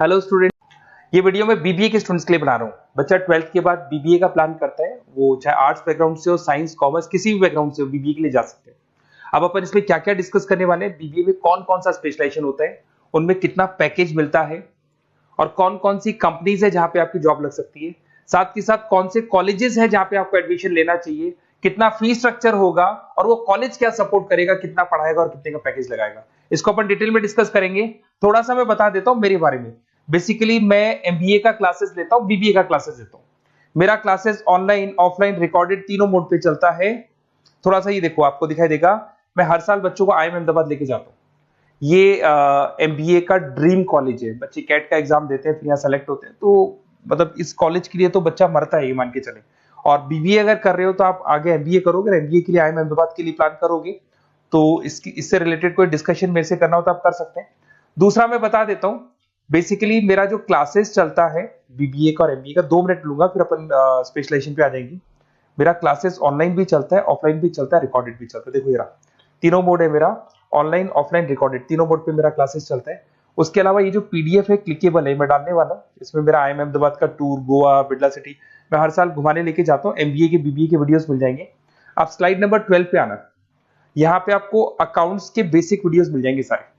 Hello student, ये video मैं BBA के स्टूडेंट्स के लिए बना रहा हूँ। बच्चा 12th के बाद बीबीए का प्लान करता है, वो चाहे आर्ट्स बैकग्राउंड से हो, साइंस, कॉमर्स, किसी भी बैकग्राउंड से हो, बीबीए के लिए जा सकते हैं। अब अपन इसमें क्या क्या डिस्कस करने वाले हैं, बीबीए में कौन कौन सा स्पेशलाइजेशन होता है, उनमें कितना पैकेज मिलता है और कौन कौन सी कंपनीज है जहां पे आपकी जॉब लग सकती है, साथ के साथ कौन से कॉलेजेस है जहां पे आपको एडमिशन लेना चाहिए, कितना फीस स्ट्रक्चर होगा और वो कॉलेज क्या सपोर्ट करेगा, कितना पढ़ाएगा और कितने का पैकेज लगाएगा, इसको अपन डिटेल में डिस्कस करेंगे। थोड़ा सा मैं बता देता हूं मेरे बारे में। बेसिकली मैं एमबीए का क्लासेस लेता हूं, बीबीए का क्लासेस लेता हूं। मेरा क्लासेस ऑनलाइन, ऑफलाइन, रिकॉर्डेड तीनों मोड पे चलता है। थोड़ा सा ये देखो, आपको दिखाई देगा, मैं हर साल बच्चों को आईएम अहमदाबाद लेके जाता हूँ। ये एमबीए का ड्रीम कॉलेज है। बच्चे कैट का एग्जाम देते हैं, फिर यहाँ सेलेक्ट होते हैं, तो मतलब इस कॉलेज के लिए तो बच्चा मरता है, ये मान के चले। और बीबीए अगर कर रहे हो तो आप आगे एमबीए करोगे, एमबीए के लिए आईएम अहमदाबाद के लिए प्लान करोगे, तो इससे रिलेटेड कोई डिस्कशन मेरे से करना हो तो आप कर सकते हैं। दूसरा मैं बता देता हूँ, बेसिकली मेरा जो क्लासेस चलता है बीबीए का और एमबीए का, 2 मिनट लूंगा फिर अपन स्पेशलाइजेशन पे आ जाएंगे। मेरा क्लासेस ऑनलाइन भी चलता है, ऑफलाइन भी चलता है, रिकॉर्डेड भी चलता है। देखो ये रहा, तीनों मोड है मेरा, ऑनलाइन, ऑफलाइन, रिकॉर्डेड, तीनों मोड पे मेरा क्लासेस चलता है। उसके अलावा ये जो पीडीएफ है क्लिकेबल है, मैं डालने वाला हूँ। इसमें मेरा आईएम अहमदाबाद का टूर, गोवा, बिरला सिटी, मैं हर साल घुमाने लेके जाता हूँ। एमबीए के, बीबीए के वीडियोस मिल जाएंगे। आप स्लाइड नंबर 12 पे आना, यहाँ पे आपको अकाउंट्स के बेसिक वीडियोस मिल जाएंगे सारे।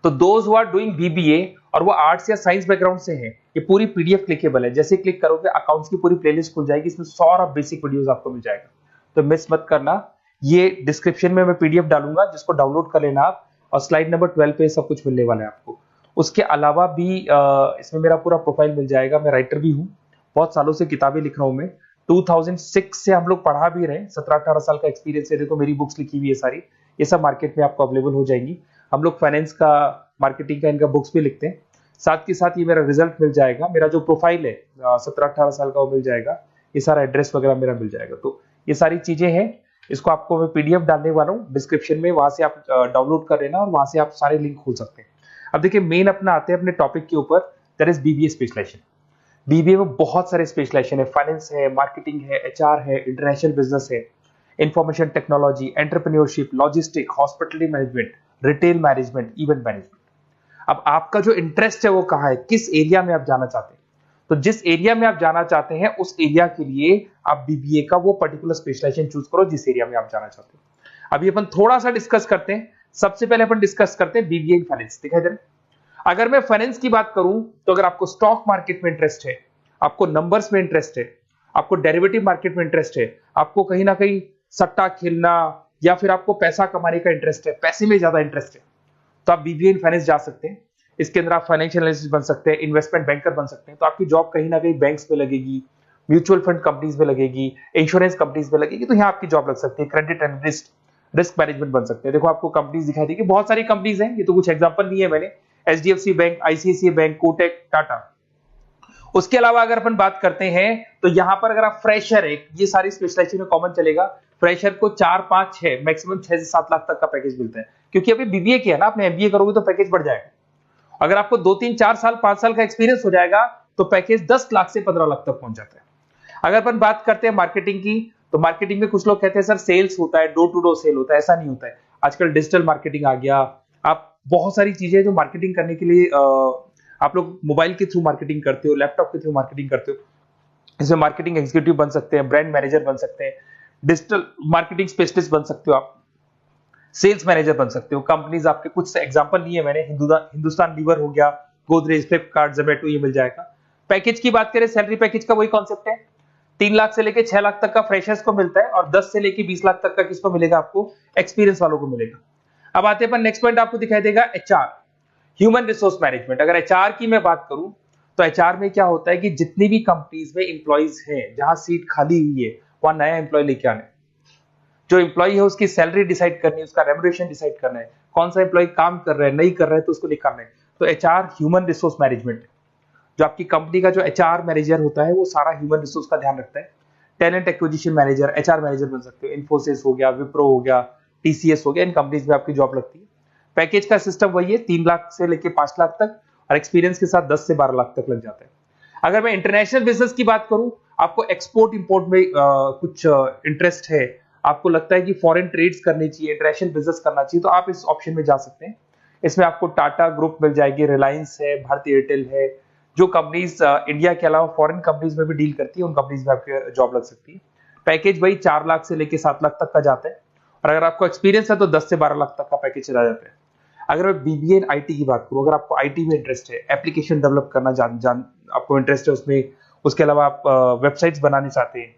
तो those who are doing BBA और वो आर्ट्स या साइंस बैकग्राउंड से हैं, ये पूरी पीडीएफ क्लिकेबल है। जैसे क्लिक करोगे अकाउंट्स की पूरी प्लेलिस्ट खुल जाएगी, इसमें सारा बेसिक वीडियोस आपको मिल जाएगा, तो मिस मत करना। ये डिस्क्रिप्शन में मैं पीडीएफ डालूंगा, जिसको डाउनलोड कर लेना आप, और स्लाइड नंबर 12 पे सब कुछ मिलने वाला है आपको। उसके अलावा भी इसमें मेरा पूरा प्रोफाइल मिल जाएगा। मैं राइटर भी हूँ, बहुत सालों से किताबें लिख रहा हूँ मैं। 2006 से हम लोग पढ़ा भी रहे, 17-18 साल का एक्सपीरियंस है। देखो मेरी बुक्स लिखी हुई है सारी, ये सब मार्केट में आपको अवेलेबल हो जाएंगी। हम लोग फाइनेंस का, मार्केटिंग का, इनका बुक्स भी लिखते हैं। साथ के साथ ये मेरा रिजल्ट मिल जाएगा, मेरा जो प्रोफाइल है 17-18 साल का वो मिल जाएगा, ये सारा एड्रेस वगैरह मेरा मिल जाएगा। तो ये सारी चीजें हैं, इसको आपको मैं पीडीएफ डालने वाला हूँ डिस्क्रिप्शन में, वहां से आप डाउनलोड कर लेना और वहां से आप सारे लिंक खोल सकते हैं। अब देखिए मेन अपना आते हैं अपने टॉपिक के ऊपर, that is BBA specialisation. BBA में बहुत सारे स्पेशलाइजेशन है, फाइनेंस है, मार्केटिंग है, एचआर है, इंटरनेशनल बिजनेस है, information technology, entrepreneurship, logistic, hospitality management, retail management, event management. अब आपका जो इंटरेस्ट है वो कहाँ है, किस एरिया में आप जाना चाहते हैं, तो जिस एरिया में आप जाना चाहते हैं उस एरिया के लिए आप बीबीए का वो पर्टिकुलर स्पेशलाइजेशन चूज करो जिस एरिया में आप जाना चाहते हो। अभी अपन थोड़ा सा डिस्कस करते हैं। सबसे पहले अपन डिस्कस करते हैं बीबीए इन फाइनेंस। दिखाई दे रहा है? अगर मैं फाइनेंस की बात करूं तो अगर आपको स्टॉक मार्केट में इंटरेस्ट है, आपको नंबर्स में इंटरेस्ट है, आपको डेरिवेटिव मार्केट में इंटरेस्ट है, आपको कहीं ना कहीं सट्टा खेलना या फिर आपको पैसा कमाने का इंटरेस्ट है, पैसे में ज्यादा इंटरेस्ट है, तो आप बीबीए इन फाइनेंस जा सकते हैं। इसके अंदर आप फाइनेंशियल एनालिस्ट बन सकते हैं, इन्वेस्टमेंट बैंकर बन सकते हैं। तो आपकी जॉब कहीं ना कहीं बैंक्स में लगेगी, म्यूचुअल फंड कंपनीज में लगेगी, इंश्योरेंस कंपनीज में लगेगी, तो यहाँ आपकी जॉब लग सकती है। क्रेडिट एनालिस्ट, रिस्क मैनेजमेंट बन सकते हैं। देखो आपको कंपनीज दिखाई देगी, बहुत सारी कंपनीज हैं, ये तो कुछ एग्जांपल नहीं है मैंने, HDFC bank, ICICI bank, Kotak, Tata. उसके अलावा अगर अपन बात करते हैं तो यहाँ पर अगर आप फ्रेशर है, ये सारी स्पेशलाइजेशन में कॉमन चलेगा। फ्रेशर को 4, 5, 6, मैक्सिमम 6 से 7 लाख तक का पैकेज मिलता है, क्योंकि अभी बीबीए किया ना आपने, एमबीए करोगे तो पैकेज बढ़ जाएगा। अगर आपको 2, 3, 4 साल, 5 साल का एक्सपीरियंस हो जाएगा तो पैकेज 10 लाख से 15 लाख तक पहुंच जाता है। अगर अपन बात करते हैं मार्केटिंग की, तो मार्केटिंग में कुछ लोग कहते हैं सर सेल्स होता है, डोर टू डोर सेल होता है, ऐसा नहीं होता है। आजकल डिजिटल मार्केटिंग आ गया, आप बहुत सारी चीजें जो मार्केटिंग करने के लिए आप लोग मोबाइल के थ्रू मार्केटिंग करते हो, लैपटॉप के थ्रू मार्केटिंग करते हो। इसमें मार्केटिंग एग्जीक्यूटिव बन सकते हैं, ब्रांड मैनेजर बन सकते हैं, डिजिटल मार्केटिंग स्पेशलिस्ट बन सकते हो, आप सेल्स मैनेजर बन सकते हो। कंपनीज आपके कुछ एग्जांपल लिए मैंने, हिंदुस्तान लीवर हो गया, गोदरेज, फ्लिपकार्ट, जोमेटो, ये मिल जाएगा। पैकेज की बात करें, सैलरी पैकेज का वही कॉन्सेप्ट है, 3 लाख से लेके 6 लाख तक का फ्रेशर्स को मिलता है और 10 से लेके 20 लाख तक का किसको मिलेगा, आपको एक्सपीरियंस वालों को मिलेगा। अब आते हैं नेक्स्ट पॉइंट, आपको दिखाई देगा एचआर, ह्यूमन रिसोर्स मैनेजमेंट। अगर एचआर की मैं बात करूं तो एचआर में क्या होता है कि जितनी भी कंपनीज में इंप्लॉइज हैं, जहां सीट खाली हुई है वहां नया इंप्लॉय लेके आना है। जो इंप्लॉय है उसकी सैलरी डिसाइड करनी है, उसका रेम्युनरेशन डिसाइड करना है, कौन सा इंप्लॉय काम कर रहा है, नहीं कर रहा है तो उसको निकालना है। तो एचआर ह्यूमन रिसोर्स मैनेजमेंट, जो आपकी कंपनी का जो एचआर मैनेजर होता है वो सारा ह्यूमन रिसोर्स का ध्यान रखता है। Talent acquisition manager, HR manager बन सकते हो। इन्फोसिस हो गया, विप्रो हो गया, टीसीएस हो गया, इन कंपनीज में आपकी जॉब लगती है। पैकेज का सिस्टम वही है, 3 लाख से लेके 5 लाख तक, और एक्सपीरियंस के साथ 10 से 12 लाख तक लग जाता है। अगर मैं इंटरनेशनल बिजनेस की बात करूं, आपको एक्सपोर्ट इंपोर्ट में कुछ इंटरेस्ट है, आपको लगता है कि फॉरेन ट्रेड्स करनी चाहिए, इंटरनेशनल बिजनेस करना चाहिए, तो आप इस ऑप्शन में जा सकते हैं। इसमें आपको टाटा ग्रुप मिल जाएगी, रिलायंस है, भारतीय एयरटेल है, जो कंपनीज इंडिया के अलावा फॉरेन कंपनीज में भी डील करती है, उन कंपनीज में आपकी जॉब लग सकती है। पैकेज वही 4 लाख से लेके 7 लाख तक का जाता है, और अगर आपको एक्सपीरियंस है तो 10 से 12 लाख तक का पैकेज चला जाता है। अगर मैं बीबीए इन आईटी की बात करूं, अगर आपको आईटी में इंटरेस्ट है, एप्लीकेशन डेवलप करना आपको इंटरेस्ट है उसमें, उसके अलावा आप वेबसाइट्स बनाने चाहते हैं,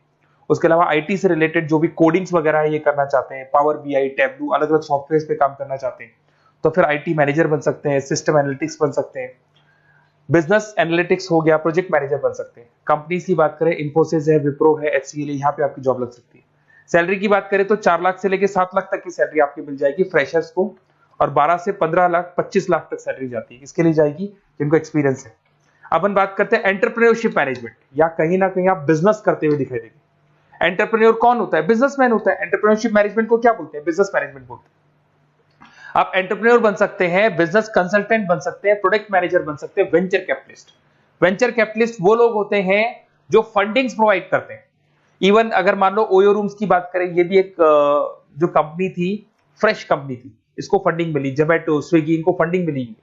उसके अलावा आईटी से रिलेटेड जो भी कोडिंग्स वगैरह है ये करना चाहते हैं, पावर बीआई, टैबलू, अलग अलग सॉफ्टवेयर पे काम करना चाहते हैं, तो फिर आईटी मैनेजर बन सकते हैं, सिस्टम एनालिटिक्स बन सकते हैं, बिजनेस एनालिटिक्स हो गया, प्रोजेक्ट मैनेजर बन सकते हैं। कंपनीज की बात करें, इन्फोसिस है, विप्रो है, एचसीएल है, यहाँ पे आपकी जॉब लग सकती है। सैलरी की बात करें तो 4 लाख से लेके 7 लाख तक की सैलरी आपकी मिल जाएगी फ्रेशर्स को, और 12 से 15 लाख 25 लाख तक सैलरी जाती है। किसके लिए जाएगी? जिनको एक्सपीरियंस है। अपन बात करते हैं एंटरप्रेन्योरशिप मैनेजमेंट, या कहीं ना कहीं आप बिजनेस करते हुए दिखाई देंगे। एंटरप्रेन्योर कौन होता है? बिजनेसमैन होता है। एंटरप्रेन्योरशिप मैनेजमेंट को क्या बोलते हैं? बिजनेस मैनेजमेंट बोलते हैं। आप एंटरप्रेन्योर बन सकते हैं, बिजनेस कंसल्टेंट बन सकते हैं, प्रोडक्ट मैनेजर बन सकते हैं, वेंचर कैपिटलिस्ट। वेंचर कैपिटलिस्ट वो लोग होते हैं जो फंडिंग्स प्रोवाइड करते हैं। इवन अगर मान लो ओयो रूम्स की बात करें, ये भी एक जो कंपनी थी, फ्रेश कंपनी थी, इसको फंडिंग मिली, जोमेटो, स्विगी, इनको फंडिंग मिली,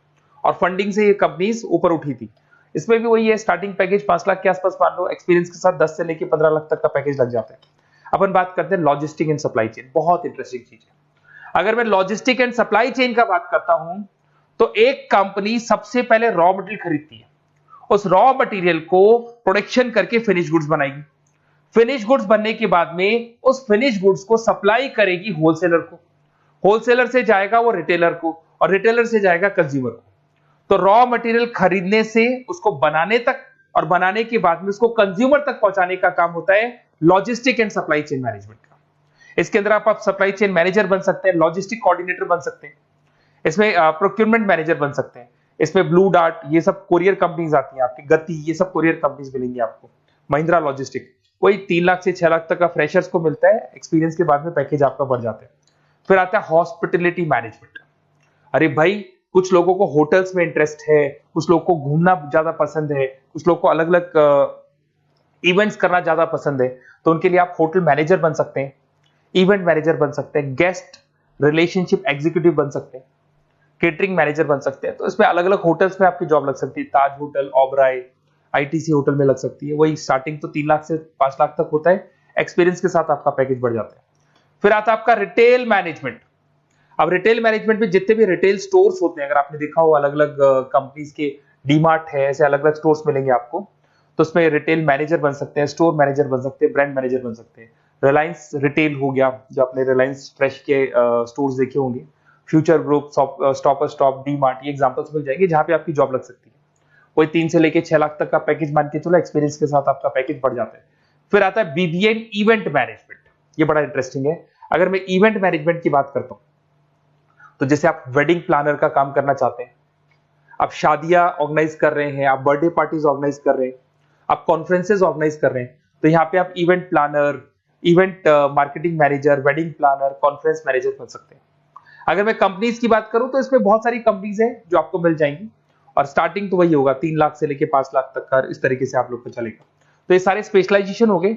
और फंडिंग से ये कंपनीज ऊपर उठी थी। इसमें भी वही है, स्टार्टिंग पैकेज 5 लाख के आसपास मान लो, एक्सपीरियंस के साथ 10 से लेके 15 लाख तक का पैकेज लग जाता है। अपन बात करते हैं लॉजिस्टिक एंड सप्लाई चेन, बहुत इंटरेस्टिंग चीज है। अगर मैं लॉजिस्टिक एंड सप्लाई चेन का बात करता हूं, तो एक कंपनी सबसे पहले रॉ मटेरियल खरीदती है, उस रॉ मटेरियल को प्रोडक्शन करके फिनिश गुड्स बनाएगी। फिनिश गुड्स बनने के बाद में उस फिनिश गुड्स को सप्लाई करेगी होलसेलर को, होलसेलर से जाएगा वो रिटेलर को, और रिटेलर से जाएगा कंज्यूमर को। तो रॉ मटेरियल खरीदने से उसको बनाने तक, और बनाने के बाद में उसको कंज्यूमर तक पहुंचाने का काम होता है logistic and supply chain management का। इसके अंदर आप सप्लाई चेन मैनेजर बन सकते हैं, लॉजिस्टिक कोऑर्डिनेटर बन सकते हैं, इसमें प्रोक्योरमेंट मैनेजर बन सकते हैं, इसमें ब्लू डार्ट, ये सब कोरियर कंपनीज आती हैं आपकी, गति, ये सब कोरियर कंपनीज मिलेंगी आपको, महिंद्रा लॉजिस्टिक। कोई 3 लाख से 6 लाख तक का फ्रेशर्स को मिलता है, एक्सपीरियंस के बाद में पैकेज आपका बढ़ जाता है। फिर आता है हॉस्पिटलिटी मैनेजमेंट। अरे भाई, कुछ लोगों को होटल्स में इंटरेस्ट है, कुछ लोगों को घूमना ज्यादा पसंद है, कुछ लोगों को अलग अलग इवेंट्स करना ज्यादा पसंद है, तो उनके लिए आप होटल मैनेजर बन सकते हैं, इवेंट मैनेजर बन सकते हैं, गेस्ट रिलेशनशिप एग्जीक्यूटिव बन सकते हैं, केटरिंग मैनेजर बन सकते हैं। तो इसमें अलग अलग होटल्स में आपकी जॉब लग सकती है, ताज होटल, ओबराय, आईटीसी होटल में लग सकती है। वही स्टार्टिंग तो 3 लाख से 5 लाख तक होता है, एक्सपीरियंस के साथ आपका पैकेज बढ़ जाता है। फिर आता है आपका रिटेल मैनेजमेंट। अब रिटेल मैनेजमेंट में जितने भी रिटेल स्टोर्स होते हैं, अगर आपने देखा हो अलग अलग कंपनीज के, डीमार्ट है, ऐसे अलग अलग स्टोर्स मिलेंगे आपको, तो उसमें रिटेल मैनेजर बन सकते हैं, स्टोर मैनेजर बन सकते हैं, ब्रांड मैनेजर बन सकते हैं। रिलायंस रिटेल हो गया, जो आपने रिलायंस फ्रेश के स्टोर्स देखे होंगे, future group, stopper stop, DMart, ये एग्जांपल्स मिल जाएंगे जहां पे आपकी जॉब लग सकती है। कोई 3 से लेके 6 लाख तक का पैकेज मान के चलो, एक्सपीरियंस के साथ आपका पैकेज बढ़ जाता है। फिर आता है बीबीए इवेंट मैनेजमेंट, ये बड़ा इंटरेस्टिंग है। अगर मैं इवेंट मैनेजमेंट की बात करता हूं, तो जैसे आप वेडिंग प्लानर का काम करना चाहते हैं, आप शादियां ऑर्गेनाइज कर रहे हैं, आप बर्थडे पार्टीज ऑर्गेनाइज कर रहे हैं, आप कॉन्फ्रेंसेज ऑर्गेनाइज कर रहे हैं, तो यहाँ पे आप event planner, event marketing manager, wedding planner, conference manager बन सकते हैं। अगर मैं कंपनीज की बात करूं, तो इसमें बहुत सारी कंपनीज हैं जो आपको मिल जाएंगी, और स्टार्टिंग तो वही होगा 3 लाख से लेके 5 लाख तक का, इस तरीके से आप लोग को चलेगा। तो ये सारे स्पेशलाइजेशन हो गए।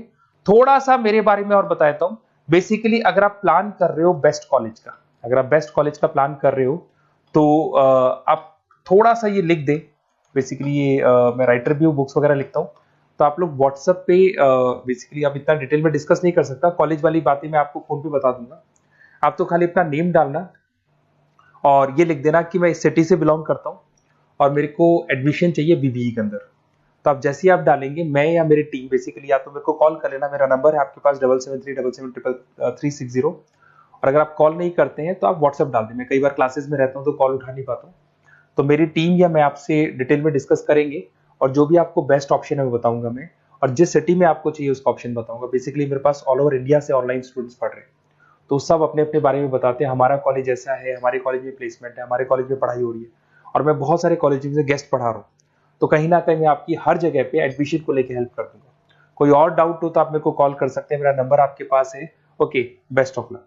थोड़ा सा मेरे बारे में और बताता हूं। बेसिकली अगर आप प्लान कर रहे हो बेस्ट कॉलेज का, अगर आप बेस्ट कॉलेज का प्लान कर रहे हो, तो आप थोड़ा सा ये लिख दें। बेसिकली ये मैं राइटर भी हूँ, बुक्स वगैरह लिखता हूँ, तो आप लोग व्हाट्सएप पे, बेसिकली आप इतना डिटेल में डिस्कस नहीं कर सकता, कॉलेज वाली बातें मैं आपको फोन पे बता दूंगा। आप तो खाली अपना नेम डालना और ये लिख देना कि मैं इस सिटी से बिलोंग करता हूँ और मेरे को एडमिशन चाहिए बीबीए के अंदर। तो आप जैसे ही आप डालेंगे, मैं या मेरी टीम बेसिकली, या तो मेरे को कॉल कर लेना, मेरा नंबर है आपके पास 7737733360। और अगर आप कॉल नहीं करते हैं तो आप व्हाट्सएप डाल दें। मैं कई बार क्लासेस में रहता हूँ तो कॉल उठा नहीं पाता हूँ, तो मेरी टीम या मैं आपसे डिटेल में डिस्कस करेंगे, और जो भी आपको बेस्ट ऑप्शन है वो बताऊंगा मैं, और जिस सिटी में आपको चाहिए उसका ऑप्शन बताऊंगा। बेसिकली मेरे पास ऑल ओवर इंडिया से ऑनलाइन स्टूडेंट्स पढ़ रहे हैं, तो सब अपने अपने बारे में बताते हैं, हमारा कॉलेज ऐसा है, हमारे कॉलेज में प्लेसमेंट है, हमारे कॉलेज में पढ़ाई हो रही है। और मैं बहुत सारे कॉलेज में गेस्ट पढ़ा रहा हूँ, तो कहीं ना कहीं मैं आपकी हर जगह पे एडमिशन को लेकर हेल्प कर दूंगा। कोई और डाउट हो तो आप मेरे को कॉल कर सकते हैं, मेरा नंबर आपके पास है। Okay, best of luck.